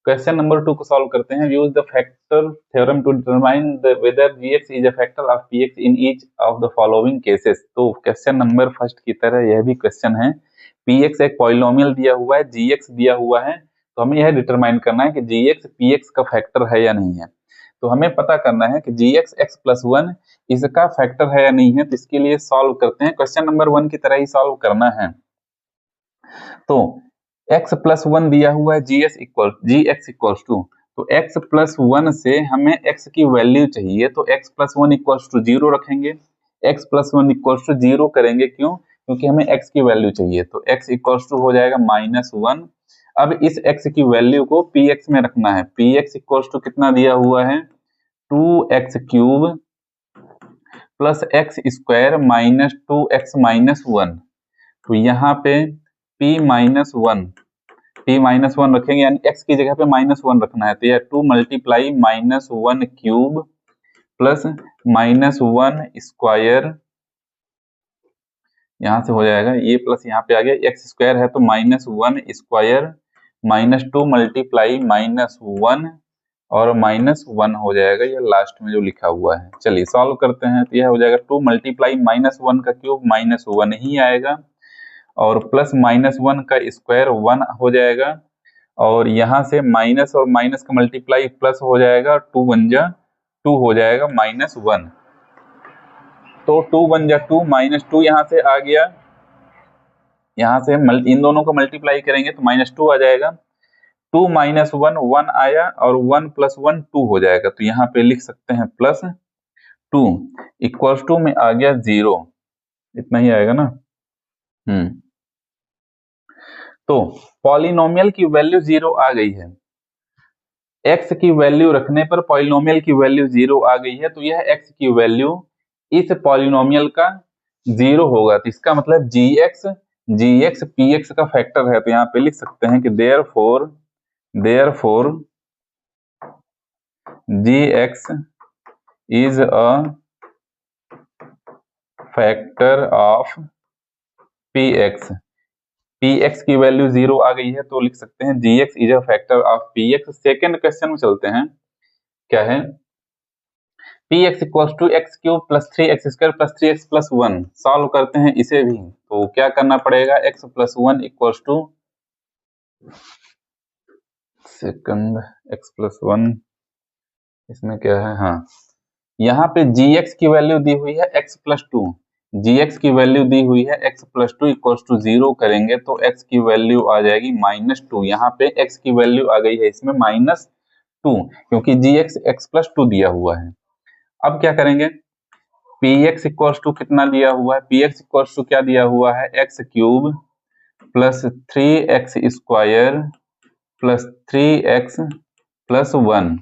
Question number 2 को solve करते हैं। Use the factor theorem to determine whether g x is a factor of p x in each of the following cases. तो question number first की तरह यह भी question है। पीएक्स एक पॉलिनोमियल दिया हुआ है, जीएक्स दिया हुआ है, तो हमें यह डिटरमाइन करना है कि जीएक्स पीएक्स का फैक्टर है या नहीं है। तो हमें पता करना है कि जीएक्स एक्स प्लस वन इसका फैक्टर है या नहीं है। तो इसके लिए सॉल्व करते हैं, क्वेश्चन नंबर 1 की तरह ही सॉल्व करना है। तो x प्लस वन दिया हुआ है, जी एक्स इक्वल्स टू, तो x प्लस वन से हमें x की वैल्यू चाहिए, तो x plus one equals to zero रखेंगे। x plus one equals to zero करेंगे, क्यों? क्योंकि हमें x की वैल्यू चाहिए, तो x इक्वल्स टू हो जाएगा -1। अब इस x की वैल्यू को px में रखना है। px इक्वल्स टू कितना दिया हुआ है, 2x cube plus x square minus 2x minus 1। तो यहाँ पे p माइनस वन रखेंगे, यानी x की जगह पे -1 रखना है। तो यह 2 मल्टीप्लाई -1 क्यूब प्लस -1 स्क्वायर, यहाँ से हो जाएगा ये प्लस यहाँ पे आ गया, x स्क्वायर है तो -1 स्क्वायर माइनस 2 मल्टीप्लाई -1 और -1 हो जाएगा, ये लास्ट में जो लिखा हुआ है। चलिए सॉल्व करते हैं। तो यह हो जाएगा 2 मल्टीप्लाई -1 का क्यूब -1 ही आएगा, और प्लस -1 का स्क्वायर 1 हो जाएगा, और यहाँ से माइनस और माइनस का मल्टीप्लाई प्लस हो जाएगा, 2 वन जा 2 हो जाएगा -1। तो 2 वन जा 2, -2 यहाँ से आ गया, यहाँ से इन दोनों को मल्टीप्लाई करेंगे तो -2 आ जाएगा। 2 माइनस 1 1 आया, और 1 प्लस 1 2 हो जाएगा। तो यहाँ पे लिख सकते हैं +2 इक्वल्स टू में आ गया 0, इतना ही आएगा ना। तो पॉलिनोमियल की वैल्यू 0 आ गई है, x की वैल्यू रखने पर पॉलिनोमियल की वैल्यू 0 आ गई है, तो यह x की वैल्यू इस पॉलिनोमियल का 0 होगा। तो इसका मतलब gx px का फैक्टर है। तो यहाँ पे लिख सकते हैं कि therefore gx is a factor of px। px की वैल्यू 0 आ गई है, तो लिख सकते हैं gx is a factor of px। Second question में चलते हैं, क्या है, px equals to x cube plus 3x square plus 3x plus 1। Solve करते हैं इसे भी। तो क्या करना पड़ेगा, x plus 1 equals to second x plus 1, इसमें क्या है, हाँ यहाँ पे gx की वैल्यू दी हुई है x प्लस 2, gx की वैल्यू दी हुई है x प्लस 2 इक्वल्स टू 0 करेंगे तो x की वैल्यू आ जाएगी -2। यहाँ पे x की वैल्यू आ गई है इसमें -2, क्योंकि gx x प्लस 2 दिया हुआ है। अब क्या करेंगे, px इक्वल्स टू कितना दिया हुआ है, px इक्वल्स टू क्या दिया हुआ है, x cube plus 3x square plus 3x plus 1।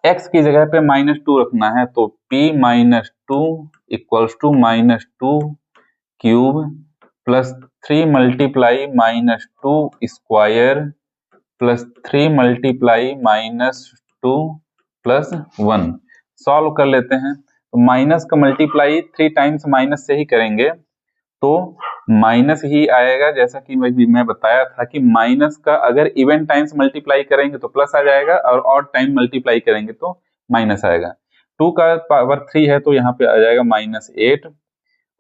x की जगह पे -2 रखना है, तो p minus 2 equals to -2 cube plus 3 multiply -2 square plus 3 multiply -2 plus 1। Solve कर लेते हैं। तो माइनस का मल्टीप्लाई 3 टाइम्स माइनस से ही करेंगे तो माइनस ही आएगा, जैसा कि मैं बताया था कि माइनस का अगर इवन टाइम्स मल्टीप्लाई करेंगे तो प्लस आ जाएगा, और ऑड टाइम मल्टीप्लाई करेंगे तो माइनस आएगा। 2 का पावर 3 है, तो यहाँ पे आ जाएगा -8,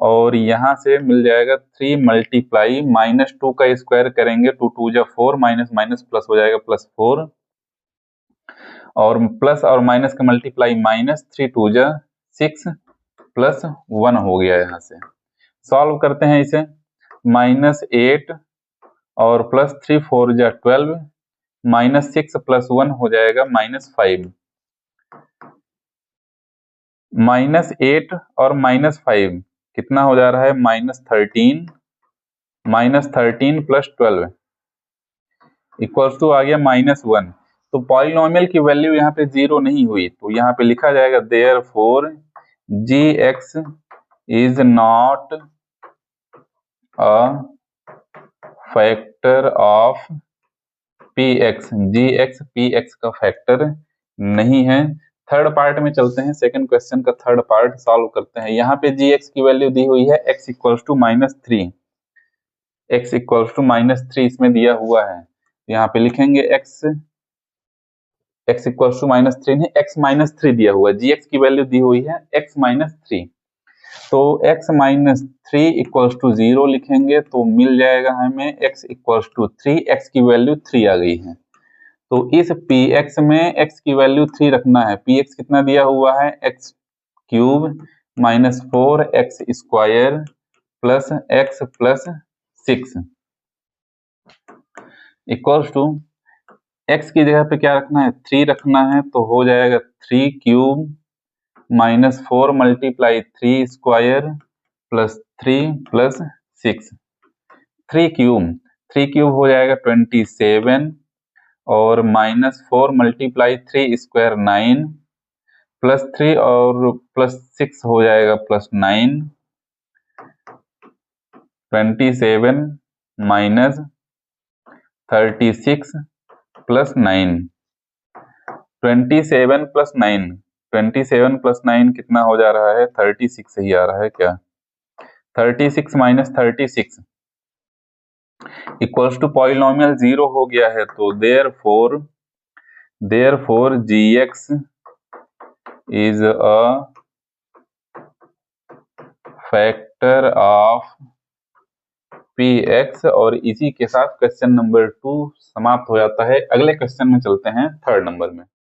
और यहाँ से मिल जाएगा 3 मल्टीप्लाई -2 का स्क्वायर करेंगे, 2 2 जा 4, माइनस माइनस प्लस हो जाएगा +4, और प्लस और माइनस का मल्टीप्लाई -3 2 जा 6 प्लस 1 हो गया। यहाँ से सॉल्व करते हैं इसे, -8 और +3 4 जा 12, -6 प्लस 1 हो जाएगा -5। -8 और -5 कितना हो जा रहा है, -13, -13 प्लस 12 इक्वल्स टू आ गया -1। तो पॉलिनोमियल की वैल्यू यहाँ पे 0 नहीं हुई, तो यहाँ पे लिखा जाएगा therefore gx is not a factor of px, gx px का फैक्टर नहीं है। थर्ड पार्ट में चलते हैं, सेकंड क्वेश्चन का थर्ड पार्ट सॉल्व करते हैं। यहाँ पे gx की वैल्यू दी हुई है x equals to -3, x equals to -3 इसमें दिया हुआ है। यहाँ पे लिखेंगे x इक्वल टू -3 नहीं, x -3 दिया हुआ है, gx की वैल्यू दी हुई है x -3, तो x -3 इक्वल टू 0 लिखेंगे तो मिल जाएगा हमें x इक्वल टू 3, x की वैल्यू 3 आ गई है। तो इस px में x की वैल्यू 3 रखना है। px कितना दिया हुआ है, x cube -4x square plus x plus 6 equal to x की जगह पे क्या रखना है, 3 रखना है, तो हो जाएगा 3 cube -4 multiply 3 square plus 3 plus 6, 3 cube हो जाएगा 27 और -4 मल्टीप्लाई 3 स्क्वायर 9 प्लस 3 और प्लस 6 हो जाएगा plus 9, 27 minus 36 plus 9, 27 plus 9, 27 plus 9 कितना हो जा रहा है, 36 ही आ रहा है क्या, 36 माइनस 36 इक्वल्स टू पॉलिनोमियल 0 हो गया है, तो therefore gx is a factor of px, और इसी के साथ क्वेश्चन नंबर 2 समाप्त हो जाता है। अगले क्वेश्चन में चलते हैं 3rd नंबर में।